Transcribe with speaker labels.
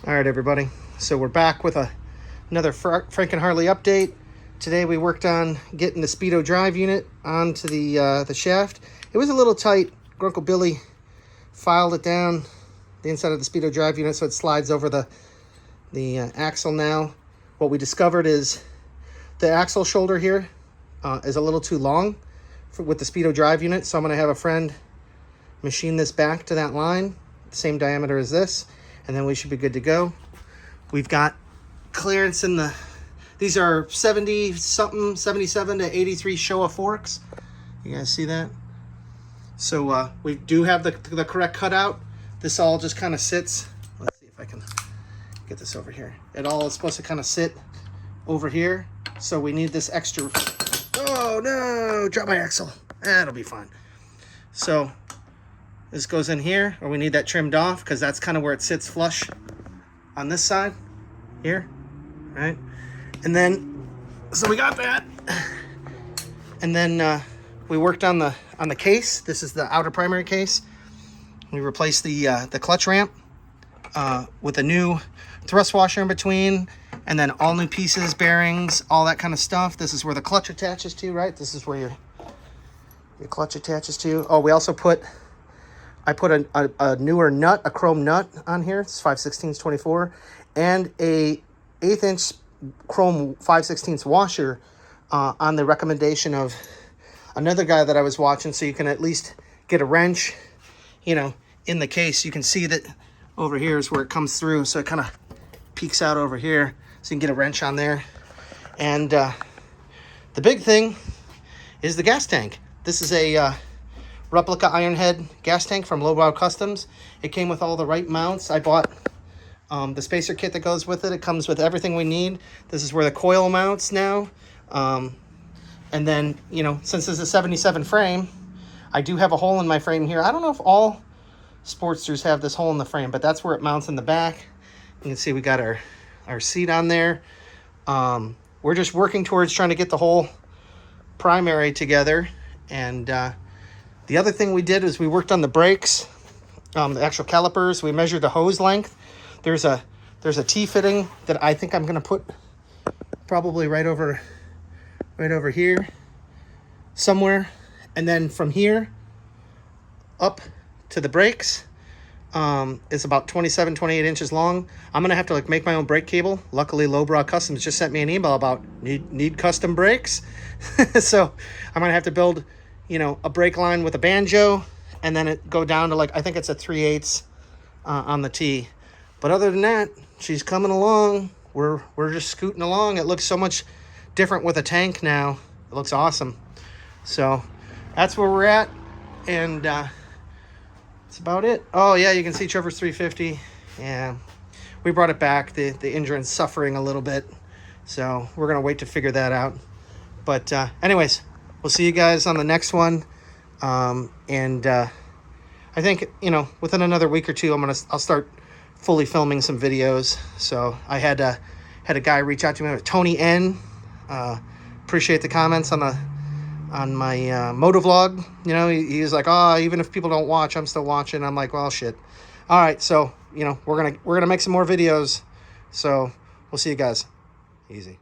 Speaker 1: All right, everybody. So we're back with another Franken-Harley update. Today we worked on getting the speedo drive unit onto the shaft. It was a little tight. Grunkle Billy filed it down the inside of the speedo drive unit so it slides over the axle now. What we discovered is the axle shoulder here is a little too long with the speedo drive unit, so I'm going to have a friend machine this back to that line, the same diameter as this, and then we should be good to go. We've got clearance in these are 70 something, 77 to 83 Showa forks. You guys see that? So we do have the correct cutout. This all just kind of sits. Let's see if I can get this over here. It all is supposed to kind of sit over here. So we need this extra. Oh no, drop my axle. That'll be fine. So this goes in here, or we need that trimmed off because that's kind of where it sits flush on this side here, right? And then, so we got that. And then we worked on the case. This is the outer primary case. We replaced the clutch ramp with a new thrust washer in between, and then all new pieces, bearings, all that kind of stuff. This is where the clutch attaches to, right? This is where your clutch attaches to. Oh, we also I put a newer nut, a chrome nut on here. It's 5/16 24, and a 1/8 inch chrome 5/16 washer on the recommendation of another guy that I was watching, so you can at least get a wrench, you know, in the case. You can see that over here is where it comes through, so it kind of peeks out over here, so you can get a wrench on there. And the big thing is the gas tank. This is a replica Ironhead gas tank from Lowbrow Customs. It came with all the right mounts. I bought the spacer kit that goes with it. It comes with everything we need. This is where the coil mounts now. And then, you know, since this is a 77 frame, I do have a hole in my frame here. I don't know if all Sportsters have this hole in the frame, but that's where it mounts in the back. You can see we got our seat on there. We're just working towards trying to get the whole primary together. And the other thing we did is we worked on the brakes, the actual calipers. We measured the hose length. There's a T-fitting that I think I'm going to put probably right over here somewhere. And then from here up to the brakes is about 27, 28 inches long. I'm going to have to make my own brake cable. Luckily, Lowbrow Customs just sent me an email about need custom brakes. So I'm going to have to build, you know, a brake line with a banjo, and then it go down to I think it's a 3/8 on the T. But other than that, she's coming along. We're just scooting along. It looks so much different with a tank now. It looks awesome. So that's where we're at, and that's about it. Oh yeah, you can see Trevor's 350. Yeah, we brought it back. The engine's suffering a little bit, so we're gonna wait to figure that out. But anyways, we'll see you guys on the next one. And I think, you know, within another week or two, I'll start fully filming some videos. So I had a guy reach out to me, Tony N. Appreciate the comments on my motovlog. You know, he was like, oh, even if people don't watch, I'm still watching. I'm like, well, shit. All right, so, you know, we're gonna make some more videos. So we'll see you guys. Easy.